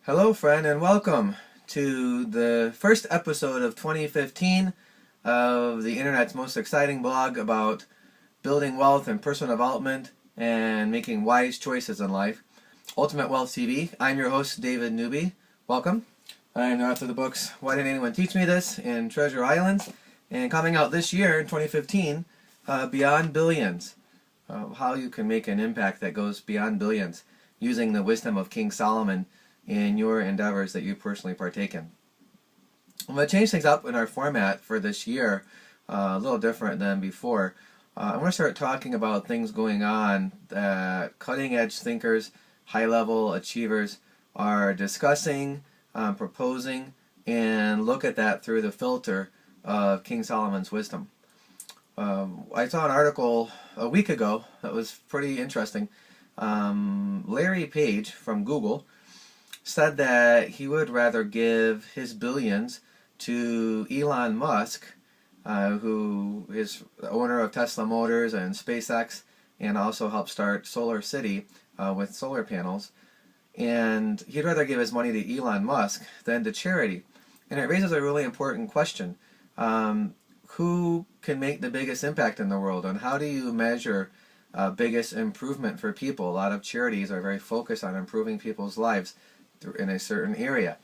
Hello, friend, and welcome to the first episode of 2015 of the internet's most exciting blog about building wealth and personal development and making wise choices in life, Ultimate Wealth TV. I'm your host, David Newby. Welcome. I'm the author of the books Why Didn't Anyone Teach Me This and Treasure Islands, and coming out this year in 2015, Beyond Billions, how you can make an impact that goes beyond billions using the wisdom of King Solomon in your endeavors that you personally partake in. I'm going to change things up in our format for this year, a little different than before. I want to start talking about things going on that cutting-edge thinkers, high-level achievers are discussing, proposing, and look at that through the filter of King Solomon's wisdom. I saw an article a week ago that was pretty interesting. Larry Page from Google said that he would rather give his billions to Elon Musk, who is the owner of Tesla Motors and SpaceX, and also helped start Solar City with solar panels. And he'd rather give his money to Elon Musk than to charity. And it raises a really important question. Who can make the biggest impact in the world, and how do you measure biggest improvement for people? A lot of charities are very focused on improving people's lives in a certain area,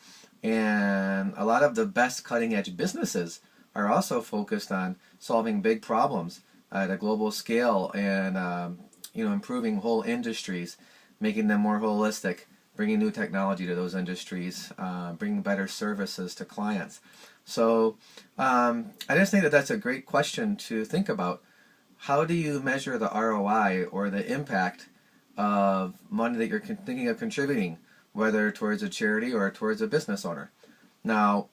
and a lot of the best cutting-edge businesses are also focused on solving big problems at a global scale and improving whole industries, making them more holistic, bringing new technology to those industries, bringing better services to clients. So I just think that that's a great question to think about. How do you measure the ROI or the impact of money that you're thinking of contributing, whether towards a charity or towards a business owner? Now,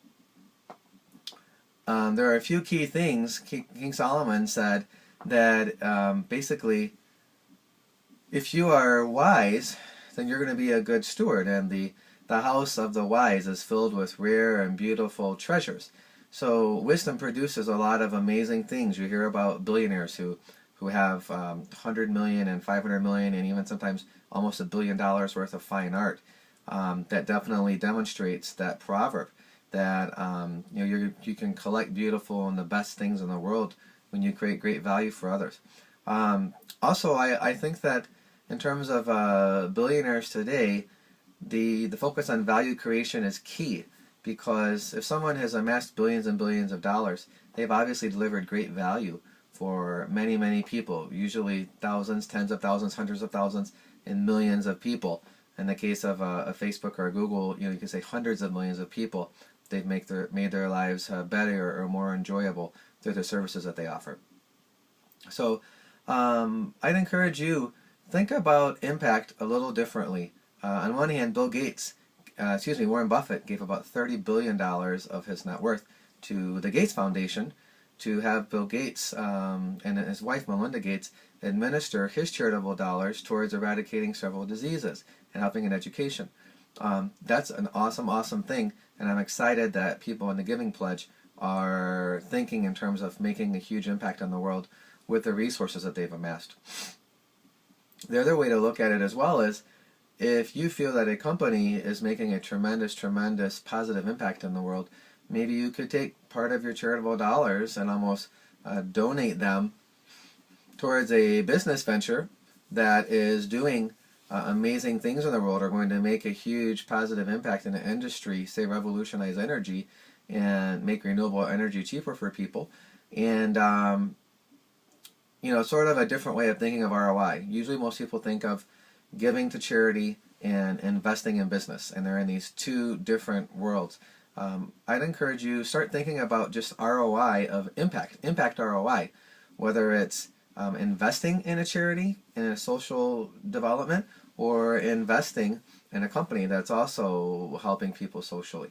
there are a few key things. King Solomon said that basically, if you are wise, then you're going to be a good steward, and the house of the wise is filled with rare and beautiful treasures. So wisdom produces a lot of amazing things. You hear about billionaires who have 100 million and 500 million and even sometimes almost $1 billion worth of fine art. That definitely demonstrates that proverb that you can collect beautiful and the best things in the world when you create great value for others. Also, I think that in terms of billionaires today, the focus on value creation is key, because if someone has amassed billions and billions of dollars, they've obviously delivered great value for many, many people, usually thousands, tens of thousands, hundreds of thousands, and millions of people. In the case of a Facebook or a Google, you can say hundreds of millions of people. They've made their lives better or more enjoyable through the services that they offer. So I'd encourage you, think about impact a little differently. On one hand, Warren Buffett gave about $30 billion of his net worth to the Gates Foundation to have Bill Gates and his wife Melinda Gates administer his charitable dollars towards eradicating several diseases and helping in education. That's an awesome, awesome thing, and I'm excited that people in the Giving Pledge are thinking in terms of making a huge impact on the world with the resources that they've amassed. The other way to look at it as well is, if you feel that a company is making a tremendous, tremendous positive impact in the world, maybe you could take part of your charitable dollars and almost donate them towards a business venture that is doing amazing things in the world, are going to make a huge positive impact in the industry, say revolutionize energy and make renewable energy cheaper for people. And sort of a different way of thinking of ROI. Usually most people think of giving to charity and investing in business, and they're in these two different worlds. I'd encourage you, start thinking about just ROI of impact ROI, whether it's investing in a charity, in a social development, or investing in a company that's also helping people socially.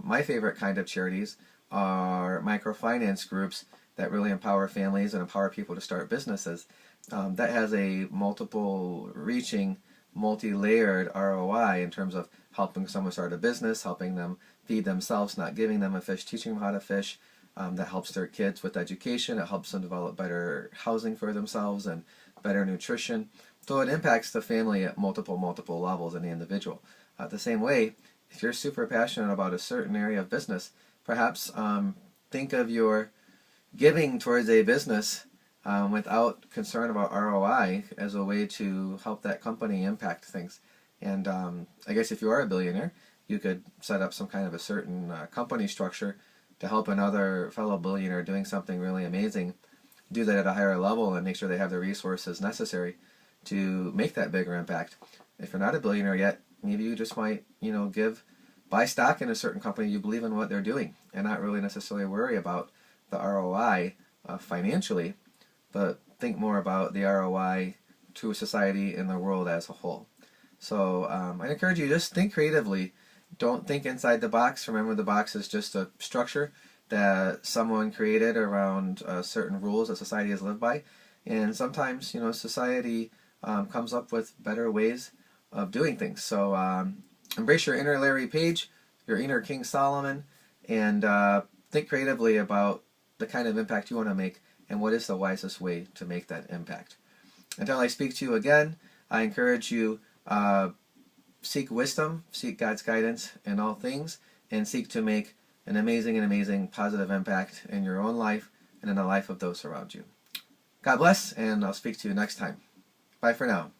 My favorite kind of charities are microfinance groups that really empower families and empower people to start businesses. That has a multiple-reaching, multi-layered ROI in terms of helping someone start a business, helping them feed themselves, not giving them a fish, teaching them how to fish. That helps their kids with education. It helps them develop better housing for themselves and better nutrition. So it impacts the family at multiple levels in the individual. The same way, if you're super passionate about a certain area of business, perhaps think of your giving towards a business without concern about ROI as a way to help that company impact things. And I guess if you are a billionaire, you could set up some kind of a certain company structure to help another fellow billionaire doing something really amazing do that at a higher level and make sure they have the resources necessary to make that bigger impact. If you're not a billionaire yet, maybe you just might, buy stock in a certain company you believe in what they're doing and not really necessarily worry about the ROI financially, but think more about the ROI to society and the world as a whole. So I encourage you, just think creatively. Don't think inside the box. Remember, the box is just a structure that someone created around certain rules that society has lived by. And sometimes, society comes up with better ways of doing things. So embrace your inner Larry Page, your inner King Solomon, and think creatively about the kind of impact you want to make and what is the wisest way to make that impact. Until I speak to you again, I encourage you seek wisdom, seek God's guidance in all things, and seek to make an amazing positive impact in your own life and in the life of those around you. God bless, and I'll speak to you next time. Bye for now.